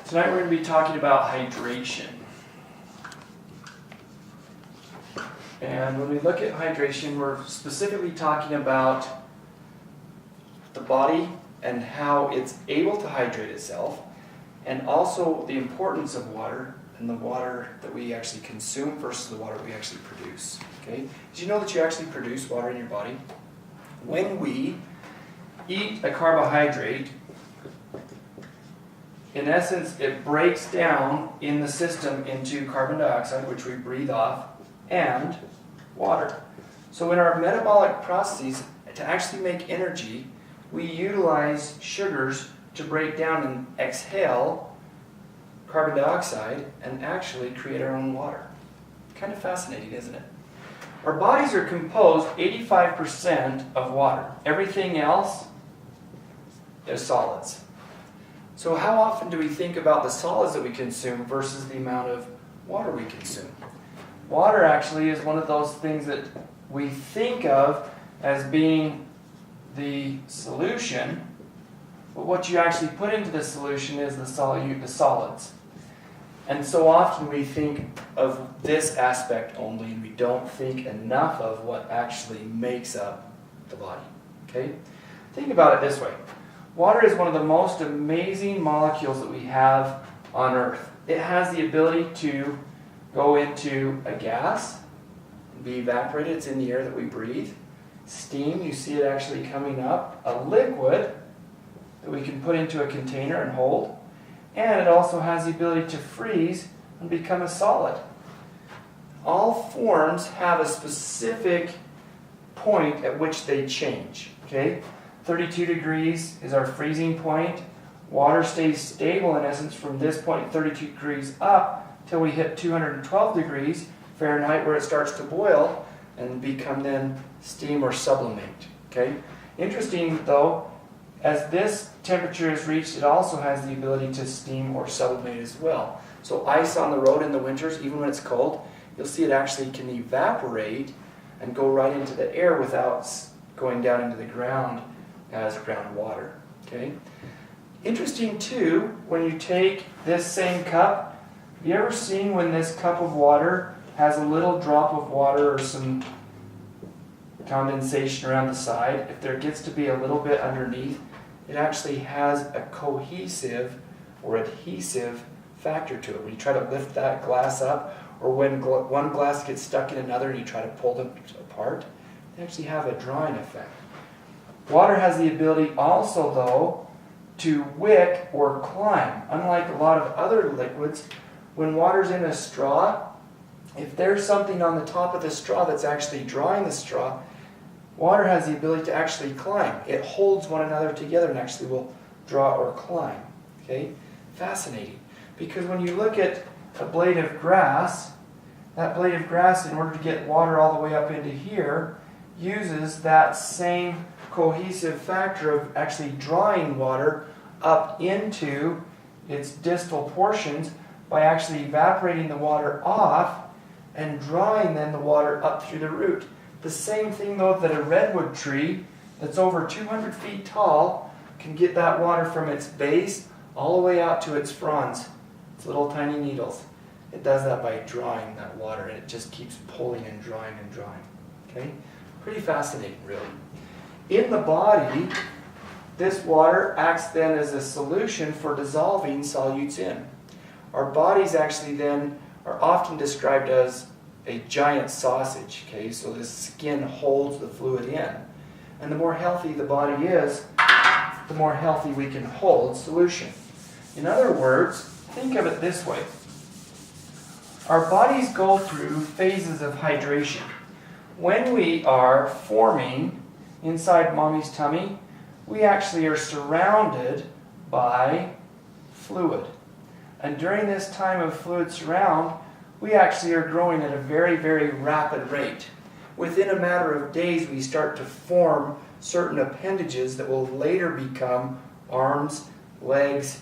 Tonight we're going to be talking about hydration. And when we look at hydration, we're specifically talking about the body and how it's able to hydrate itself, and also the importance of water and the water that we actually consume versus the water we actually produce. Okay? Did you know that you actually produce water in your body? When we eat a carbohydrate, in essence, it breaks down in the system into carbon dioxide, which we breathe off, and water. So in our metabolic processes, to actually make energy, we utilize sugars to break down and exhale carbon dioxide and actually create our own water. Kind of fascinating, isn't it? Our bodies are composed 85% of water. Everything else is solids. So how often do we think about the solids that we consume versus the amount of water we consume? Water actually is one of those things that we think of as being the solution, but what you actually put into the solution is the solids. And so often we think of this aspect only, and we don't think enough of what actually makes up the body. Okay? Think about it this way. Water is one of the most amazing molecules that we have on Earth. It has the ability to go into a gas, be evaporated. It's in the air that we breathe. Steam, you see it actually coming up. A liquid that we can put into a container and hold. And it also has the ability to freeze and become a solid. All forms have a specific point at which they change. Okay? 32 degrees is our freezing point. Water stays stable in essence from this point, 32 degrees up, till we hit 212 degrees Fahrenheit, where it starts to boil and become then steam or sublimate. Okay? Interesting though, as this temperature is reached, it also has the ability to steam or sublimate as well. So ice on the road in the winters, even when it's cold, you'll see it actually can evaporate and go right into the air without going down into the ground as groundwater. Okay? Interesting too, when you take this same cup, have you ever seen when this cup of water has a little drop of water or some condensation around the side? If there gets to be a little bit underneath, it actually has a cohesive or adhesive factor to it. When you try to lift that glass up, or when one glass gets stuck in another and you try to pull them apart, they actually have a drawing effect. Water has the ability also, though, to wick or climb. Unlike a lot of other liquids, when water's in a straw, if there's something on the top of the straw that's actually drawing the straw, water has the ability to actually climb. It holds one another together and actually will draw or climb. Okay? Fascinating. Because when you look at a blade of grass, that blade of grass, in order to get water all the way up into here, uses that same cohesive factor of actually drawing water up into its distal portions by actually evaporating the water off and drawing then the water up through the root. The same thing though that a redwood tree that's over 200 feet tall can get that water from its base all the way out to its fronds, its little tiny needles. It does that by drawing that water, and it just keeps pulling and drawing and drawing. Okay? Pretty fascinating, really. In the body, this water acts then as a solution for dissolving solutes in. Our bodies actually then are often described as a giant sausage. Okay, so the skin holds the fluid in. And the more healthy the body is, the more healthy we can hold solution. In other words, think of it this way. Our bodies go through phases of hydration. When we are forming inside mommy's tummy, we actually are surrounded by fluid. And during this time of fluid surround, we actually are growing at a very, very rapid rate. Within a matter of days, we start to form certain appendages that will later become arms, legs,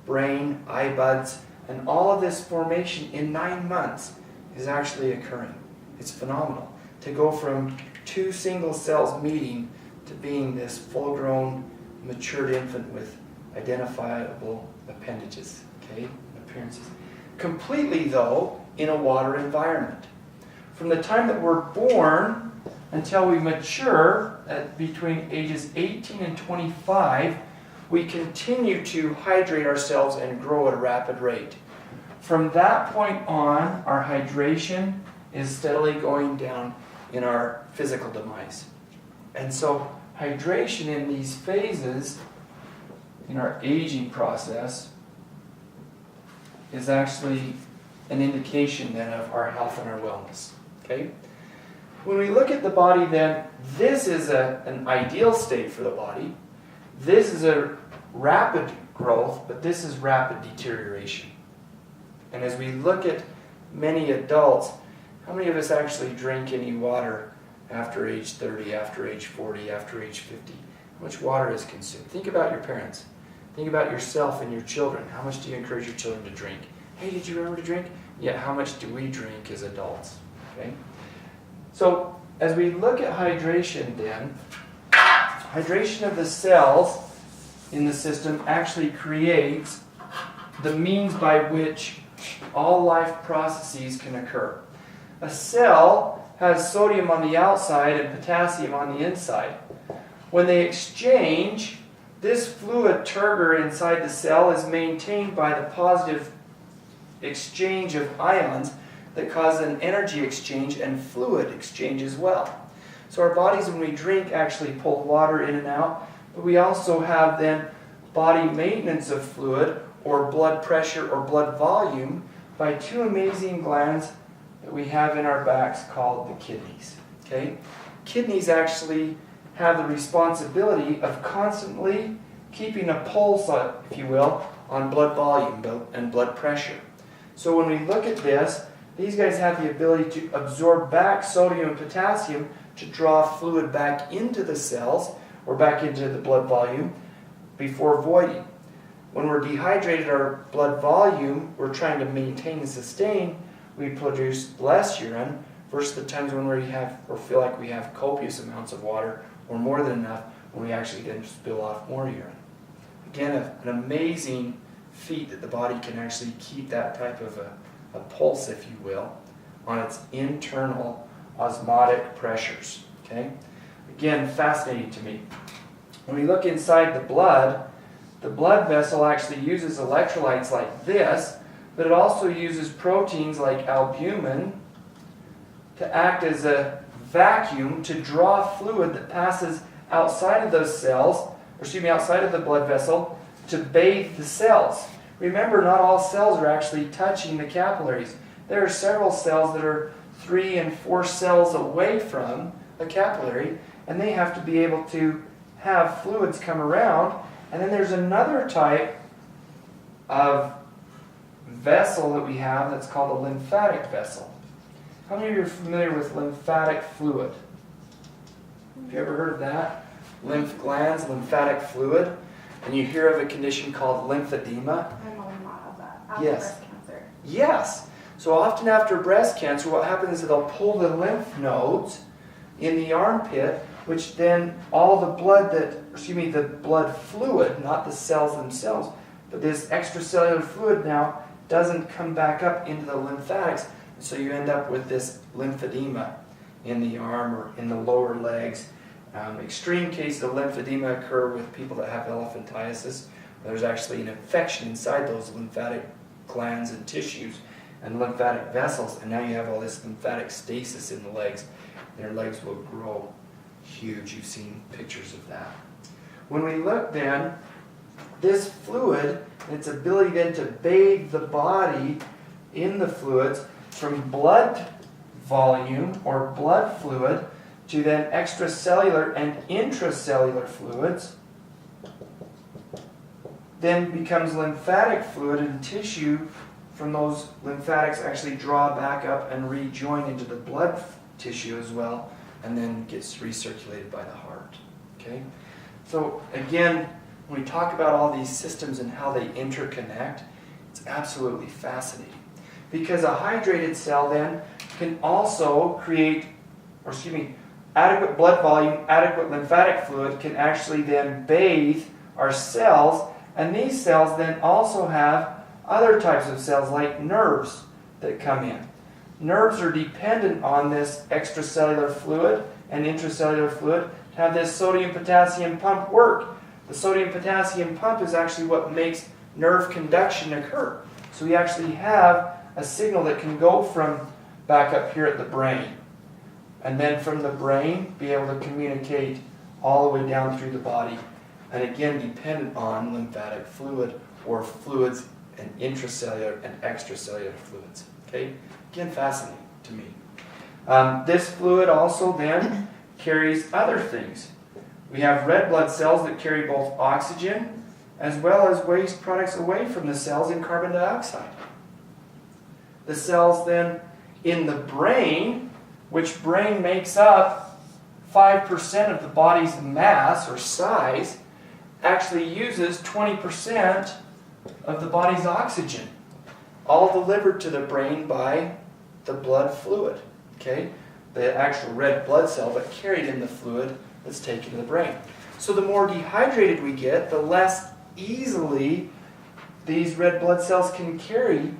brain, eye buds, and all of this formation in 9 months is actually occurring. It's phenomenal. To go from 2 single cells meeting to being this full-grown, matured infant with identifiable appendages. okay, appearances. Completely, though, in a water environment. From the time that we're born until we mature at between ages 18 and 25, we continue to hydrate ourselves and grow at a rapid rate. From that point on, our hydration is steadily going down in our physical demise. And so hydration in these phases, in our aging process, is actually an indication then of our health and our wellness. Okay? When we look at the body then, this is an ideal state for the body. This is a rapid growth, but this is rapid deterioration. And as we look at many adults, how many of us actually drink any water after age 30, after age 40, after age 50? How much water is consumed? Think about your parents. Think about yourself and your children. How much do you encourage your children to drink? Hey, did you remember to drink? Yeah, how much do we drink as adults? Okay? So, as we look at hydration then, hydration of the cells in the system actually creates the means by which all life processes can occur. A cell has sodium on the outside and potassium on the inside. When they exchange, this fluid turgor inside the cell is maintained by the positive exchange of ions that cause an energy exchange and fluid exchange as well. So our bodies, when we drink, actually pull water in and out, but we also have then body maintenance of fluid or blood pressure or blood volume by two amazing glands that we have in our backs called the kidneys. Okay? Kidneys actually have the responsibility of constantly keeping a pulse, if you will, on blood volume and blood pressure. So when we look at this, these guys have the ability to absorb back sodium and potassium to draw fluid back into the cells or back into the blood volume before voiding. When we're dehydrated, our blood volume, we're trying to maintain and sustain, we produce less urine versus the times when we have or feel like we have copious amounts of water or more than enough when we actually then spill off more urine. Again, an amazing feat that the body can actually keep that type of a pulse, if you will, on its internal osmotic pressures. Okay? Again, fascinating to me. When we look inside the blood vessel actually uses electrolytes like this, but it also uses proteins like albumin to act as a vacuum to draw fluid that passes outside of those cells, outside of the blood vessel, to bathe the cells. Remember, not all cells are actually touching the capillaries. There are several cells that are 3 and 4 cells away from a capillary, and they have to be able to have fluids come around. And then there's another type of vessel that we have that's called a lymphatic vessel. How many of you are familiar with lymphatic fluid? Have you ever heard of that? Lymph glands, lymphatic fluid. And you hear of a condition called lymphedema. My mother-in-law has that after Yes. breast cancer. Yes. So often after breast cancer, what happens is they'll pull the lymph nodes in the armpit, which then all the blood fluid, not the cells themselves, but this extracellular fluid now doesn't come back up into the lymphatics. So you end up with this lymphedema in the arm or in the lower legs. Extreme cases of lymphedema occur with people that have elephantiasis. There's actually an infection inside those lymphatic glands and tissues and lymphatic vessels, and now you have all this lymphatic stasis in the legs. Their legs will grow huge. You've seen pictures of that. When we look then, this fluid, its ability then to bathe the body in the fluids from blood volume or blood fluid to then extracellular and intracellular fluids, then becomes lymphatic fluid, and tissue from those lymphatics actually draw back up and rejoin into the blood tissue as well, and then gets recirculated by the heart. Okay? So again, when we talk about all these systems and how they interconnect, it's absolutely fascinating. Because a hydrated cell then can also create, adequate blood volume, adequate lymphatic fluid can actually then bathe our cells, and these cells then also have other types of cells like nerves that come in. Nerves are dependent on this extracellular fluid and intracellular fluid to have this sodium-potassium pump work. The sodium-potassium pump is actually what makes nerve conduction occur. So we actually have a signal that can go from back up here at the brain, and then from the brain be able to communicate all the way down through the body, and again dependent on lymphatic fluid or fluids and intracellular and extracellular fluids. Okay? Again, fascinating to me. This fluid also then carries other things. We have red blood cells that carry both oxygen as well as waste products away from the cells in carbon dioxide. The cells then in the brain, which brain makes up 5% of the body's mass or size, actually uses 20% of the body's oxygen, all delivered to the brain by the blood fluid. Okay? The actual red blood cell, but carried in the fluid that's taken to the brain. So the more dehydrated we get, the less easily these red blood cells can carry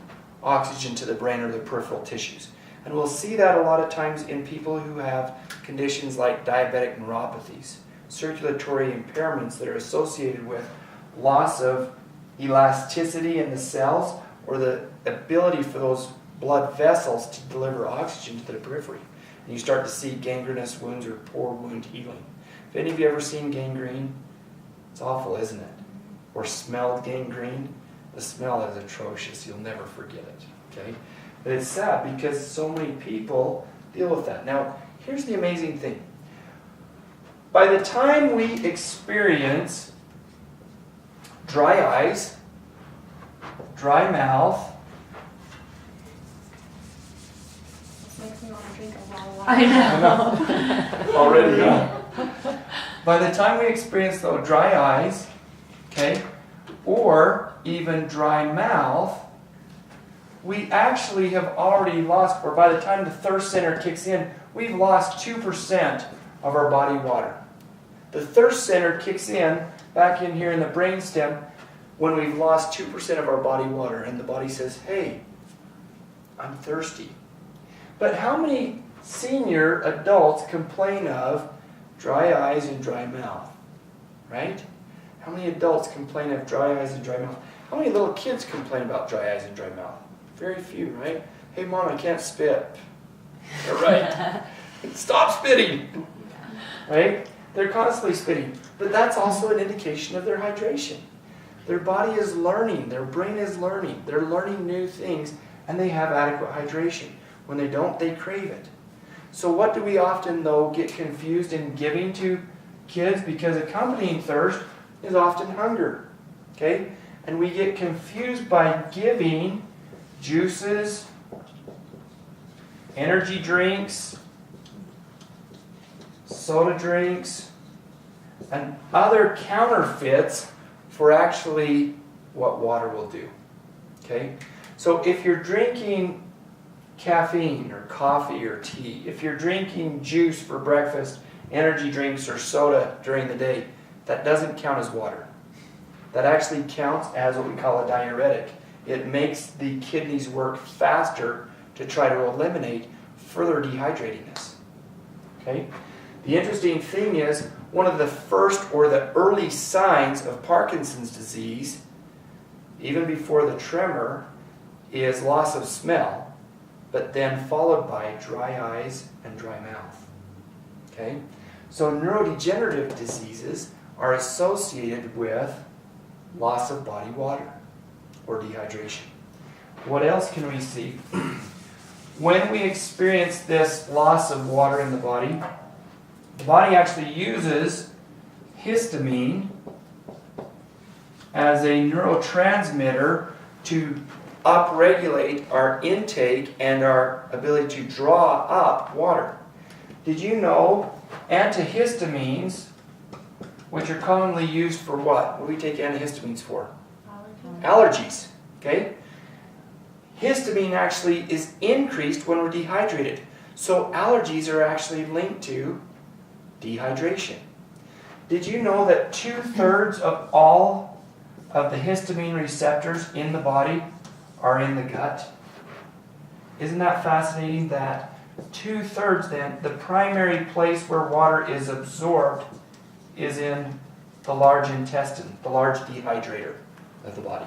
oxygen to the brain or the peripheral tissues. And we'll see that a lot of times in people who have conditions like diabetic neuropathies, circulatory impairments that are associated with loss of elasticity in the cells or the ability for those blood vessels to deliver oxygen to the periphery. And you start to see gangrenous wounds or poor wound healing. Have any of you ever seen gangrene? It's awful, isn't it? Or smelled gangrene? The smell is atrocious. You'll never forget it. Okay? But it's sad because so many people deal with that. Now, here's the amazing thing. By the time we experience dry eyes, dry mouth, makes me want to drink a lot of water. I know. Already done. By the time we experience though dry eyes, okay, or even dry mouth, we actually have already lost, or by the time the thirst center kicks in, we've lost 2% of our body water. The thirst center kicks in back in here in the brainstem when we've lost 2% of our body water, and the body says, hey, I'm thirsty. But how many senior adults complain of dry eyes and dry mouth? Right? How many adults complain of dry eyes and dry mouth? How many little kids complain about dry eyes and dry mouth? Very few, right? Hey, Mom, I can't spit. All right. Stop spitting. Right? They're constantly spitting. But that's also an indication of their hydration. Their body is learning. Their brain is learning. They're learning new things, and they have adequate hydration. When they don't, they crave it. So what do we often, though, get confused in giving to kids? Because accompanying thirst is often hunger. Okay? And we get confused by giving juices, energy drinks, soda drinks, and other counterfeits for actually what water will do. Okay? So if you're drinking caffeine or coffee or tea, if you're drinking juice for breakfast, energy drinks or soda during the day, that doesn't count as water. That actually counts as what we call a diuretic. It makes the kidneys work faster to try to eliminate further dehydratingness. Okay? The interesting thing is, one of the first or the early signs of Parkinson's disease, even before the tremor, is loss of smell, but then followed by dry eyes and dry mouth. Okay? So neurodegenerative diseases are associated with loss of body water or dehydration. What else can we see? When we experience this loss of water in the body actually uses histamine as a neurotransmitter to upregulate our intake and our ability to draw up water. Did you know antihistamines, which are commonly used for what? What do we take antihistamines for? Allergies. Okay? Histamine actually is increased when we're dehydrated. So allergies are actually linked to dehydration. Did you know that 2/3 of all of the histamine receptors in the body are in the gut. Isn't that fascinating that 2/3 then, the primary place where water is absorbed is in the large intestine, the large dehydrator of the body.